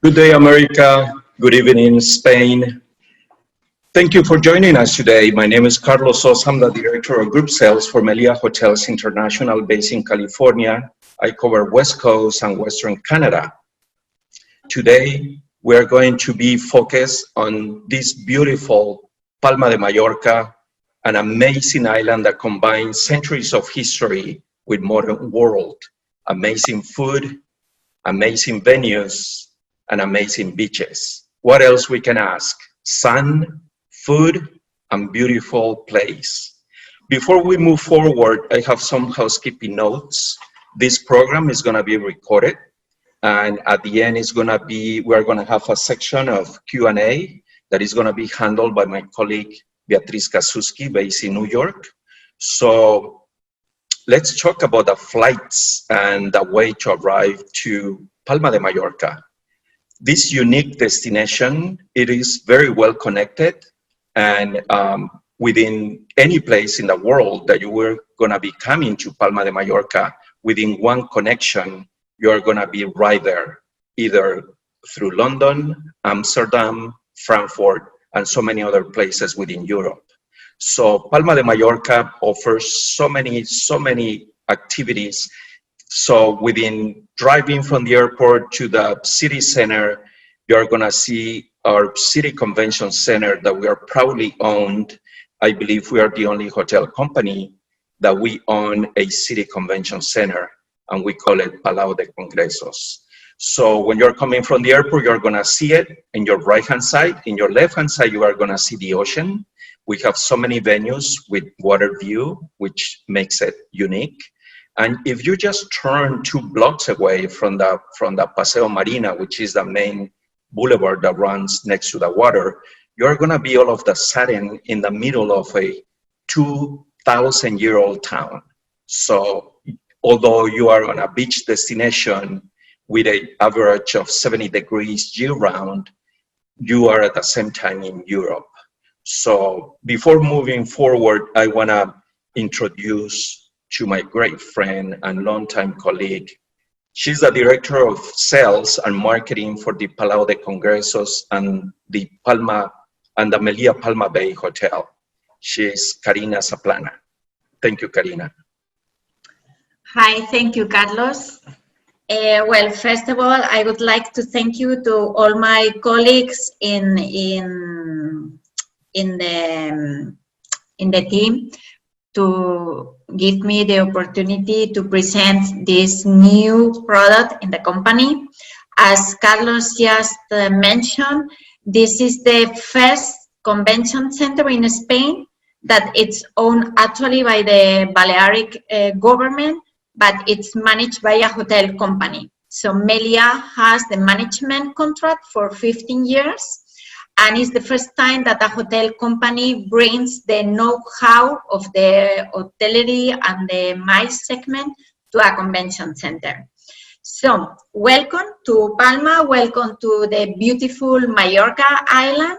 Good day, America. Good evening, Spain. Thank you for joining us today. My name is Carlos Sosa. I'm the Director of Group Sales for Meliá Hotels International based in California. I cover West Coast and Western Canada. Today, we are going to be focused on this beautiful Palma de Mallorca, an amazing island that combines centuries of history with modern world, amazing food, amazing venues, and amazing beaches. What else we can ask? Sun, food, and beautiful place. Before we move forward, I have some housekeeping notes. This program is gonna be recorded, and at the end we're gonna have a section of Q&A that is gonna be handled by my colleague, Beatriz Kasuski, based in New York. So let's talk about the flights and the way to arrive to Palma de Mallorca. This unique destination, it is very well connected, and within any place in the world that you were gonna be coming to Palma de Mallorca, within one connection, you're gonna be right there, either through London, Amsterdam, Frankfurt, and so many other places within Europe. So Palma de Mallorca offers so many activities. So within driving from the airport to the city center, you're gonna see our city convention center that we are proudly owned. I believe we are the only hotel company that we own a city convention center, and we call it Palau de Congressos. So when you're coming from the airport, you're gonna see it in your right-hand side. In your left-hand side, you are gonna see the ocean. We have so many venues with water view, which makes it unique. And if you just turn 2 blocks away from the Paseo Marina, which is the main boulevard that runs next to the water, you're gonna be all of a sudden in the middle of a 2,000-year-old town. So although you are on a beach destination with an average of 70 degrees year-round, you are at the same time in Europe. So before moving forward, I wanna introduce to my great friend and longtime colleague. She's the Director of Sales and Marketing for the Palau de Congressos and the Meliá Palma Bay Hotel. She's Karina Zaplana. Thank you, Karina. Hi, thank you, Carlos. Well, first of all, I would like to thank you to all my colleagues in the team to give me the opportunity to present this new product in the company. As Carlos just mentioned, this is the first convention center in Spain that it's owned actually by the Balearic government, but it's managed by a hotel company. So Meliá has the management contract for 15 years, and it's the first time that a hotel company brings the know-how of the hotellerie and the MICE segment to a convention center. So, welcome to Palma, welcome to the beautiful Mallorca island,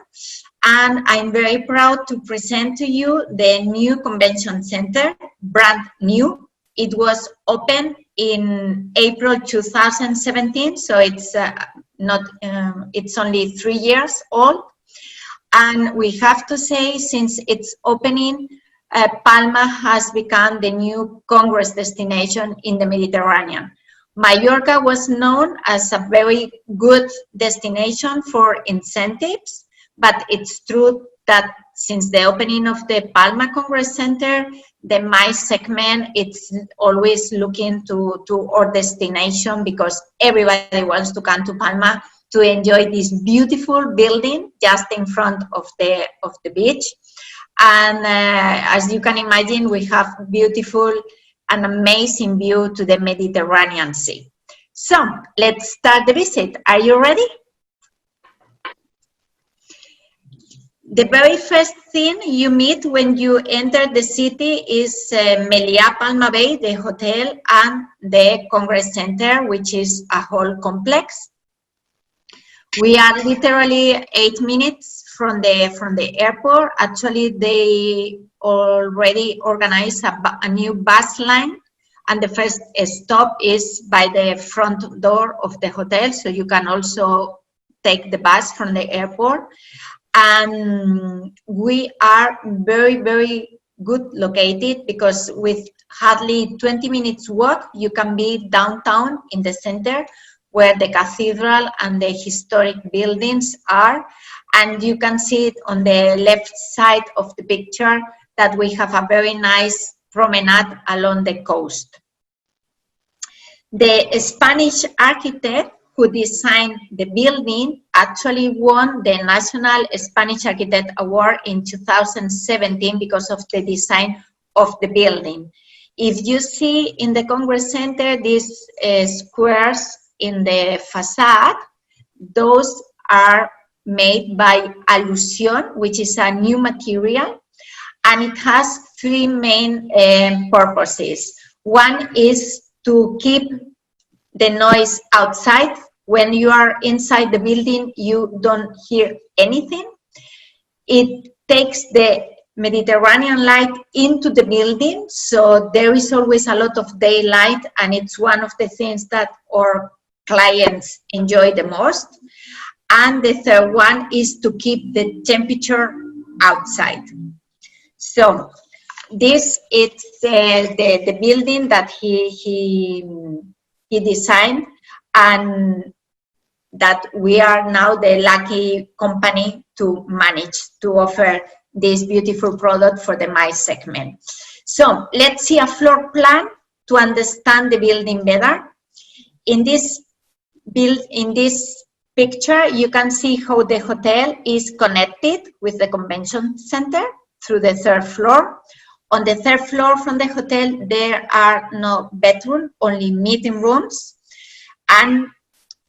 and I'm very proud to present to you the new convention center, brand new. It was opened in April 2017, so it's it's only 3 years old. And we have to say, since its opening, Palma has become the new Congress destination in the Mediterranean. Mallorca was known as a very good destination for incentives, but it's true that since the opening of the Palma Congress Center, the MICE segment, it's always looking to our destination because everybody wants to come to Palma to enjoy this beautiful building just in front of the beach. And as you can imagine, we have beautiful an amazing view to the Mediterranean Sea. So let's start the visit. Are you ready? The very first thing you meet when you enter the city is Meliá Palma Bay, the hotel, and the Congress Center, which is a whole complex. We are literally 8 minutes from the airport. Actually, they already organized a new bus line, and the first stop is by the front door of the hotel, so you can also take the bus from the airport. And we are very, very good located because with hardly 20 minutes walk, you can be downtown in the center where the cathedral and the historic buildings are. And you can see it on the left side of the picture that we have a very nice promenade along the coast. The Spanish architect who designed the building actually won the National Spanish Architect Award in 2017 because of the design of the building. If you see in the Congress Center these squares in the facade, those are made by alusion, which is a new material, and it has 3 main purposes. One is to keep the noise outside. When you are inside the building, you don't hear anything. It takes the Mediterranean light into the building, so there is always a lot of daylight, and it's one of the things that our clients enjoy the most. And the third one is to keep the temperature outside. So this is the building that he designed, and that we are now the lucky company to manage to offer this beautiful product for the MICE segment. So let's see a floor plan to understand the building better. In this picture, you can see how the hotel is connected with the convention center through the 3rd floor. On the 3rd floor from the hotel, there are no bedrooms, only meeting rooms. And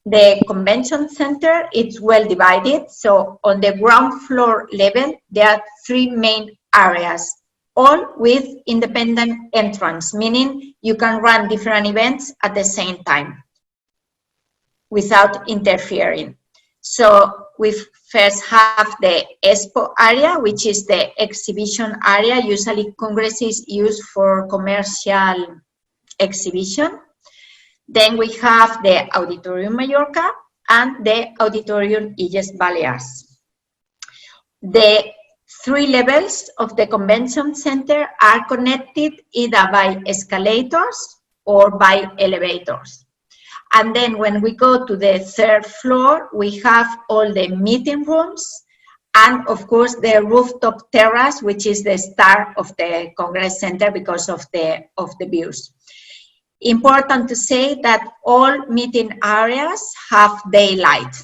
the convention center is well divided. So on the ground floor level, there are 3 main areas, all with independent entrance, meaning you can run different events at the same time without interfering. So we first have the expo area, which is the exhibition area. Usually Congresses used for commercial exhibition. Then we have the Auditorium Mallorca and the Auditorium Illes Balears. The 3 levels of the convention center are connected either by escalators or by elevators. And then when we go to the 3rd floor, we have all the meeting rooms and of course the rooftop terrace, which is the star of the Congress Center because of the views. Important to say that all meeting areas have daylight.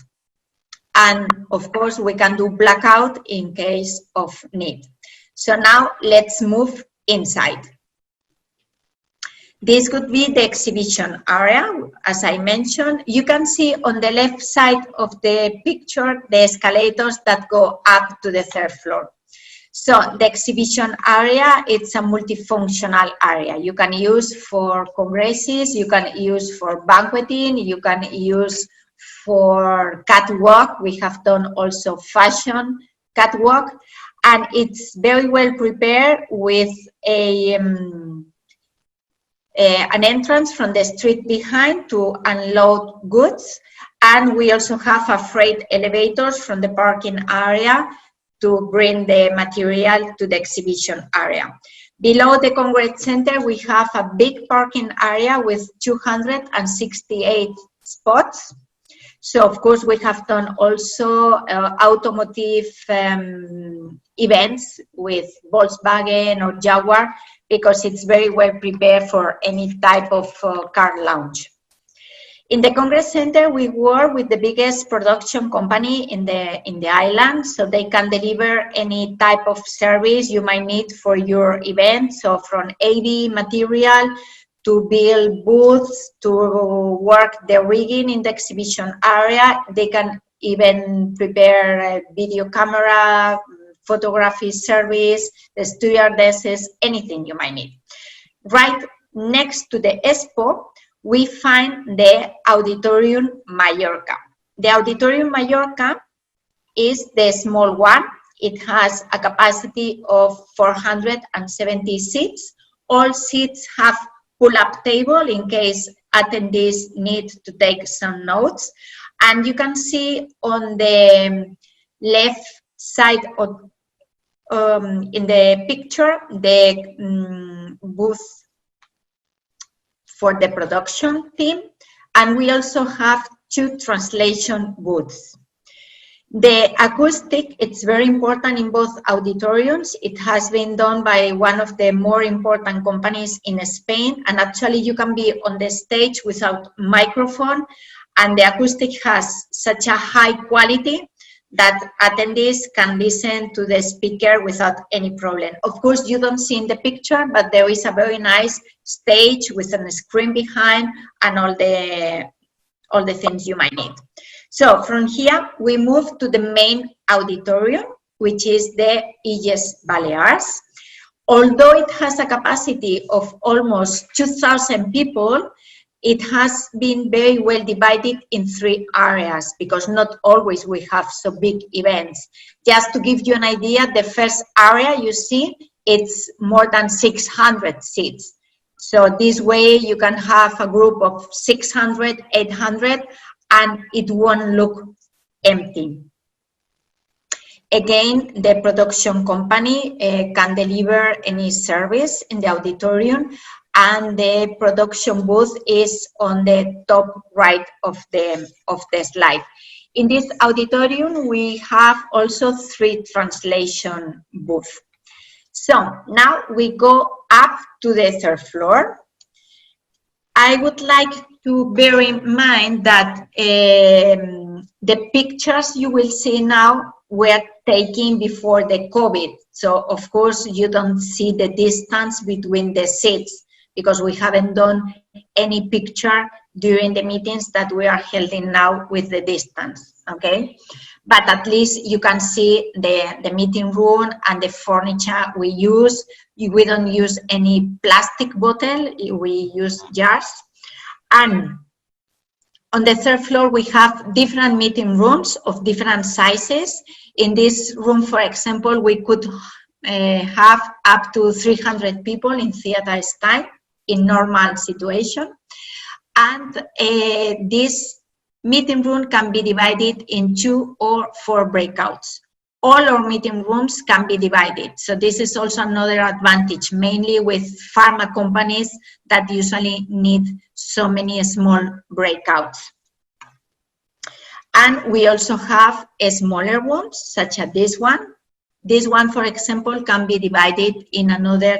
And of course we can do blackout in case of need. So now let's move inside. This could be the exhibition area. As I mentioned, you can see on the left side of the picture the escalators that go up to the third floor. So the exhibition area, it's a multifunctional area. You can use for congresses, you can use for banqueting, you can use for catwalk. We have done also fashion catwalk, and it's very well prepared with an entrance from the street behind to unload goods. And we also have a freight elevators from the parking area to bring the material to the exhibition area. Below the Congress Center, we have a big parking area with 268 spots. So of course we have done also automotive events with Volkswagen or Jaguar, because it's very well prepared for any type of car launch. In the Congress Center, we work with the biggest production company in the island, so they can deliver any type of service you might need for your event. So from AV material to build booths, to work the rigging in the exhibition area. They can even prepare a video camera, photography service, the stewardesses, anything you might need. Right next to the expo, we find the Auditorium Mallorca. The Auditorium Mallorca is the small one. It has a capacity of 470 seats. All seats have pull-up table in case attendees need to take some notes. And you can see on the left side of in the picture the booth for the production team, and we also have 2 translation booths. The acoustic, it's very important in both auditoriums. It has been done by one of the more important companies in Spain, and actually you can be on the stage without microphone, and the acoustic has such a high quality that attendees can listen to the speaker without any problem. Of course, you don't see in the picture, but there is a very nice stage with a screen behind and all the things you might need. So from here, we move to the main auditorium, which is the Illes Balears. Although it has a capacity of almost 2,000 people, it has been very well divided in 3 areas, because not always we have so big events. Just to give you an idea, the first area you see, it's more than 600 seats. So this way you can have a group of 600, 800, and it won't look empty. Again, the production company can deliver any service in the auditorium, and the production booth is on the top right of the slide. In this auditorium, we have also 3 translation booths. So now we go up to the 3rd floor. I would like to bear in mind that the pictures you will see now were taken before the COVID. So of course you don't see the distance between the seats, because we haven't done any picture during the meetings that we are holding now with the distance, okay? But at least you can see the meeting room and the furniture we use. We don't use any plastic bottle, we use jars. And on the 3rd floor, we have different meeting rooms of different sizes. In this room, for example, we could have up to 300 people in theater style in normal situation. And this meeting room can be divided in 2 or 4 breakouts. All our meeting rooms can be divided. So this is also another advantage, mainly with pharma companies that usually need so many small breakouts. And we also have smaller rooms, such as this one. This one, for example, can be divided in another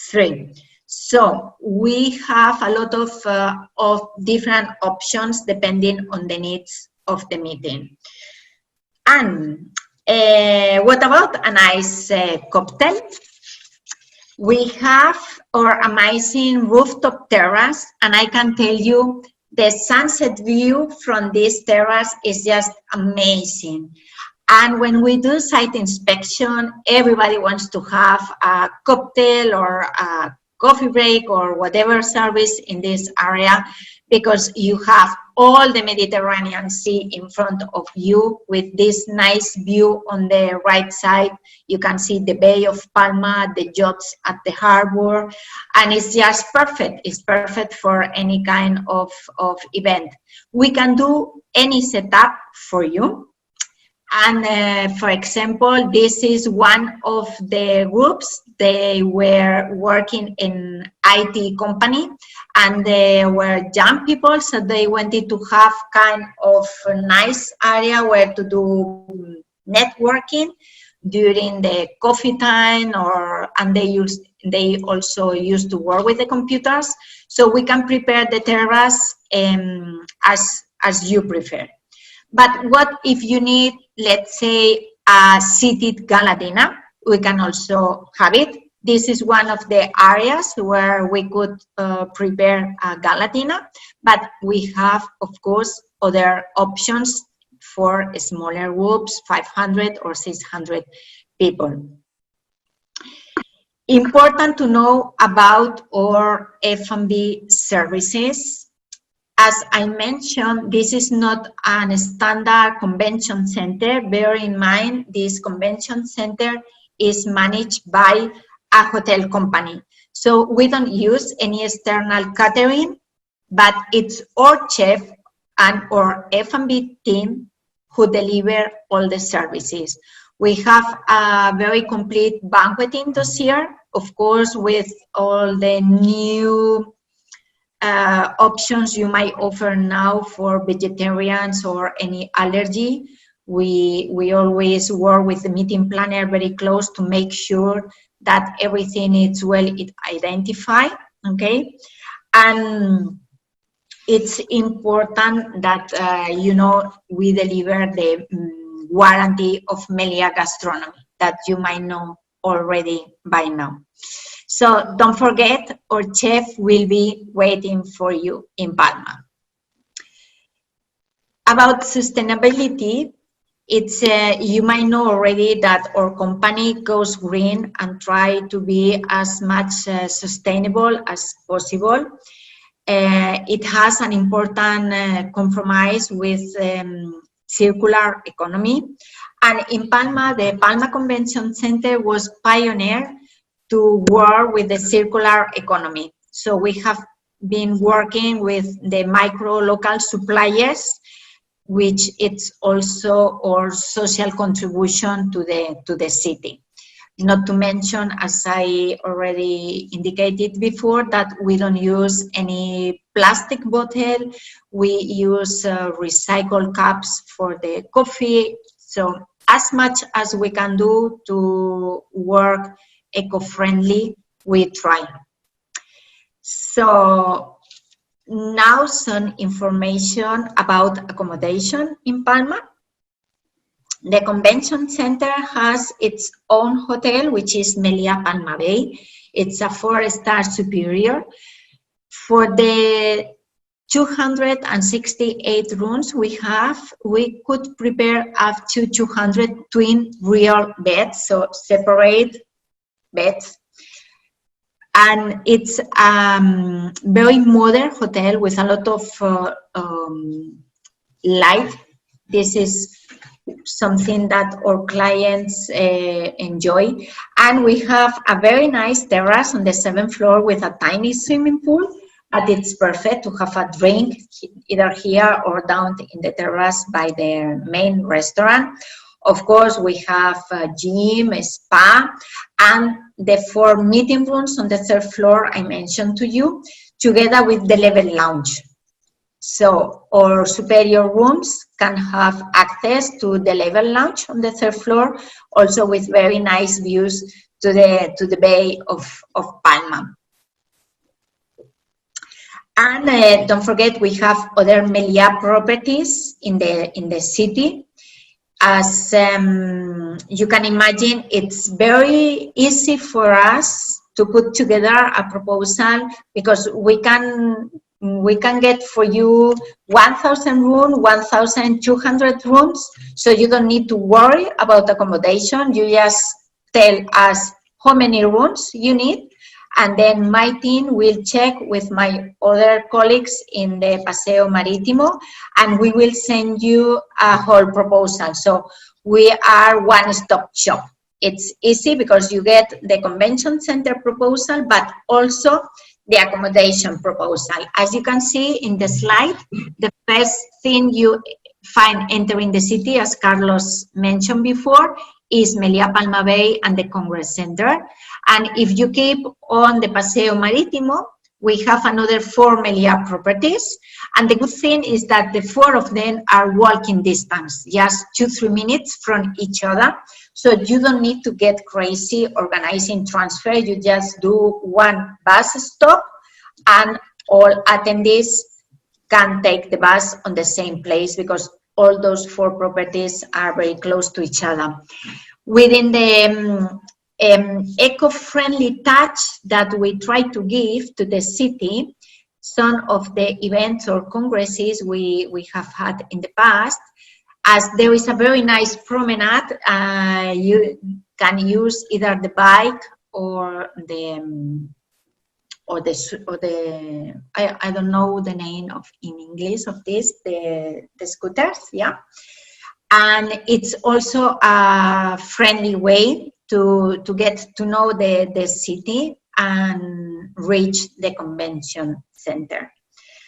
3. So we have a lot of different options depending on the needs of the meeting. And What about a nice cocktail? We have our amazing rooftop terrace, and I can tell you the sunset view from this terrace is just amazing. And when we do site inspection, everybody wants to have a cocktail or a coffee break or whatever service in this area, because you have all the Mediterranean Sea in front of you with this nice view on the right side. You can see the Bay of Palma, the yachts at the harbor, and it's just perfect. It's perfect for any kind of event. We can do any setup for you. And for example, this is one of the groups. They were working in IT company, and they were young people, so they wanted to have kind of a nice area where to do networking during the coffee time, and they also used to work with the computers. So we can prepare the terrace as you prefer. But what if you need, let's say, a seated gala dinner? We can also have it. This is one of the areas where we could prepare a gala dinner, but we have, of course, other options for smaller groups, 500 or 600 people. Important to know about our F&B services. As I mentioned, this is not a standard convention center. Bear in mind, this convention center is managed by a hotel company. So we don't use any external catering, but it's our chef and our F&B team who deliver all the services. We have a very complete banqueting dossier, of course, with all the new options you might offer now for vegetarians or any allergy. We always work with the meeting planner very close to make sure that everything is well identified, okay? And it's important that, we deliver the warranty of Meliá gastronomy that you might know already by now. So don't forget, our chef will be waiting for you in Palma. About sustainability, it's you might know already that our company goes green and try to be as much sustainable as possible. It has an important compromise with circular economy. And in Palma, the Palma Convention Center was pioneer to work with the circular economy. So we have been working with the micro local suppliers, which it's also our social contribution to the city. Not to mention, as I already indicated before, that we don't use any plastic bottle. We use recycled cups for the coffee. So as much as we can do to work eco-friendly, we try. So now some information about accommodation in Palma. The convention center has its own hotel, which is Meliá Palma Bay. It's a 4-star superior. For the 268 rooms we have, we could prepare up to 200 twin real beds, so separate beds. And it's a very modern hotel with a lot of light. This is something that our clients enjoy. And we have a very nice terrace on the 7th floor with a tiny swimming pool, but it's perfect to have a drink either here or down in the terrace by the main restaurant. Of course, we have a gym, a spa, and the 4 meeting rooms on the 3rd floor I mentioned to you, together with the level lounge. So our superior rooms can have access to the level lounge on the 3rd floor, also with very nice views to the Bay of Palma. And don't forget, we have other Meliá properties in the city. As you can imagine, it's very easy for us to put together a proposal because we can get for you 1,000 rooms, 1,200 rooms, so you don't need to worry about accommodation. You just tell us how many rooms you need, and then my team will check with my other colleagues in the Paseo Marítimo, and we will send you a whole proposal. So we are one-stop shop. It's easy because you get the convention center proposal, but also the accommodation proposal. As you can see in the slide, the first thing you find entering the city, as Carlos mentioned before, is Meliá, Palma Bay and the Congress Center. And if you keep on the Paseo Marítimo, we have another 4 Meliá properties. And the good thing is that the 4 of them are walking distance, just 2-3 minutes from each other. So you don't need to get crazy organizing transfer. You just do one bus stop and all attendees can take the bus on the same place because all those 4 properties are very close to each other. Within the eco-friendly touch that we try to give to the city, some of the events or congresses we have had in the past, as there is a very nice promenade, you can use either the bike or the I don't know the name of in English of this, the scooters, yeah. And it's also a friendly way to get to know the city and reach the convention center.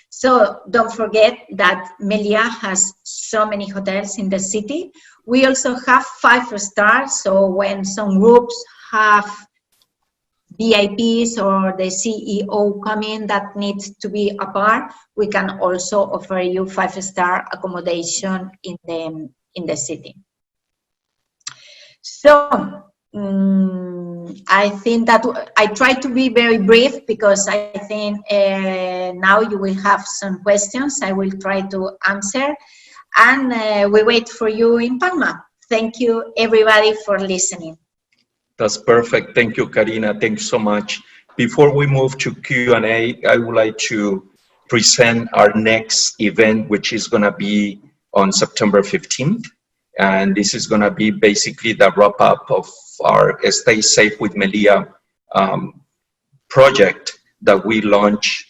So don't forget that Meliá has so many hotels in the city. We also have 5 stars, so when some groups have VIPs or the CEO coming that needs to be apart, we can also offer you 5-star accommodation in the city. So I think that I try to be very brief because I think now you will have some questions. I will try to answer, and we wait for you in Palma. Thank you everybody for listening. That's perfect. Thank you, Karina. Thanks so much. Before we move to Q&A, I would like to present our next event, which is going to be on September 15th. And this is going to be basically the wrap-up of our Stay Safe with Meliá project that we launched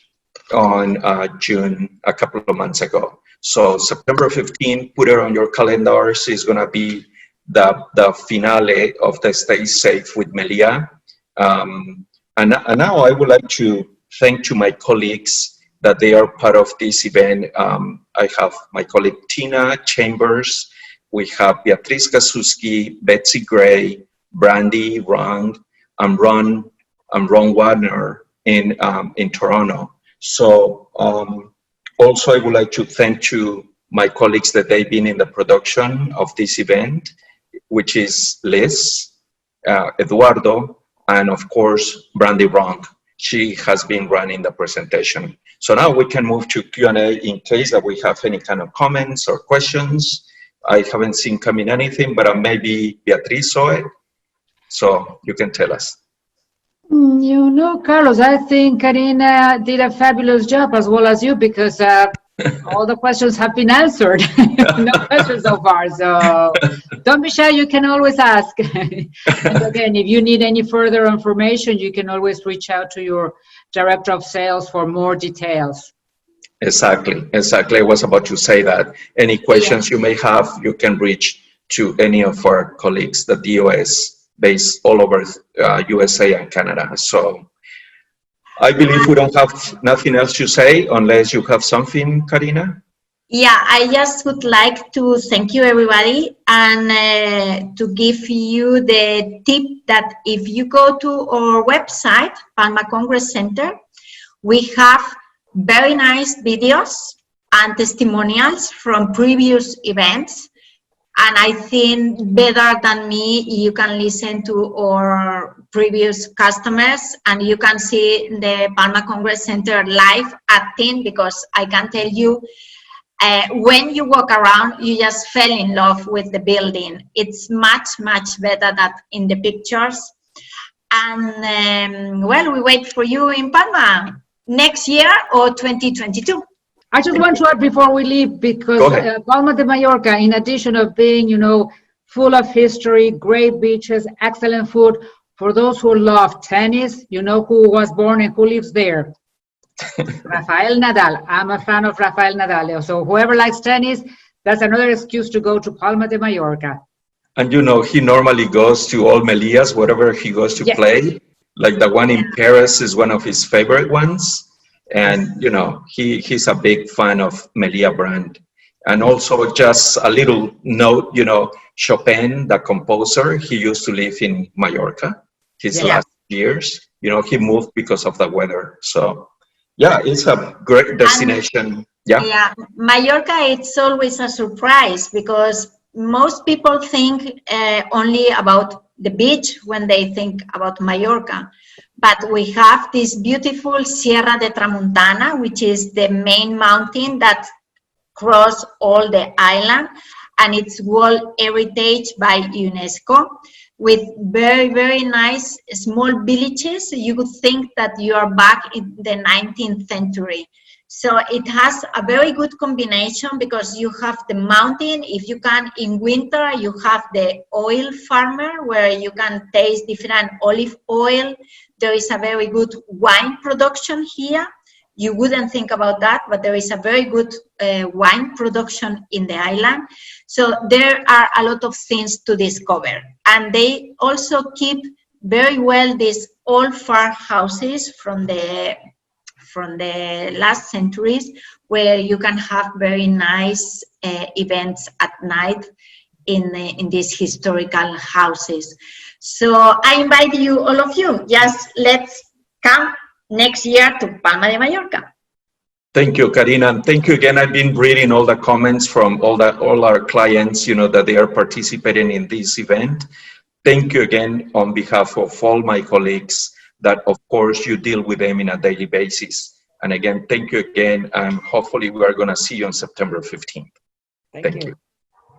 on June, a couple of months ago. So September 15th, put it on your calendars, is going to be the finale of the Stay Safe with Meliá. And now I would like to thank to my colleagues that they are part of this event. I have my colleague Tina Chambers, we have Beatriz Kasuski, Betsy Gray, Brandy Rang, and Ron Wagner in Toronto. So also I would like to thank to my colleagues that they've been in the production of this event, which is Liz, Eduardo, and of course, Brandy Rang. She has been running the presentation. So now we can move to Q&A in case that we have any kind of comments or questions. I haven't seen coming anything, but maybe Beatriz saw it. So you can tell us. You know, Carlos, I think Karina did a fabulous job as well as you because all the questions have been answered. No questions so far. So don't be shy. You can always ask. And again, if you need any further information, you can always reach out to your director of sales for more details. Exactly. I was about to say that. Any questions you may have, you can reach to any of our colleagues, the DOS, based all over USA and Canada. So I believe we don't have nothing else to say unless you have something, Karina. Yeah, I just would like to thank you everybody and to give you the tip that if you go to our website, Palma Congress Center, we have very nice videos and testimonials from previous events. And I think better than me, you can listen to our previous customers and you can see the Palma Congress Center live acting, because I can tell you when you walk around, you just fell in love with the building. It's much, much better than in the pictures. And well, we wait for you in Palma next year or 2022. I just want to add before we leave, because Palma de Mallorca, in addition of being, you know, full of history, great beaches, excellent food, for those who love tennis, you know who was born and who lives there? Rafael Nadal. I'm a fan of Rafael Nadal. So whoever likes tennis, that's another excuse to go to Palma de Mallorca. And you know, he normally goes to all Meliás, wherever he goes to play. Like the one in Paris is one of his favorite ones. And, you know, he's a big fan of Meliá brand. And also just a little note, you know, Chopin, the composer, he used to live in Mallorca his last years. You know, he moved because of the weather. So, yeah, it's a great destination. Yeah, Mallorca, it's always a surprise because most people think only about the beach when they think about Mallorca. But we have this beautiful Sierra de Tramuntana, which is the main mountain that crosses all the island, and it's World Heritage by UNESCO, with very, very nice small villages. You would think that you are back in the 19th century. So it has a very good combination because you have the mountain. If you can, in winter, you have the oil farmer where you can taste different olive oil. There is a very good wine production here. You wouldn't think about that, but there is a very good wine production in the island. So there are a lot of things to discover. And they also keep very well these old farmhouses from the last centuries, where you can have very nice events at night in these historical houses. So I invite you, all of you, just let's come next year to Palma de Mallorca. Thank you, Karina. And thank you again. I've been reading all the comments from all our clients, you know, that they are participating in this event. Thank you again on behalf of all my colleagues that, of course, you deal with them on a daily basis. And again, thank you again. And hopefully we are going to see you on September 15th. Thank you.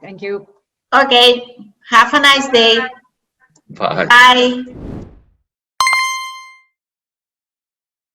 Thank you. Okay. Have a nice day. Bye. Bye.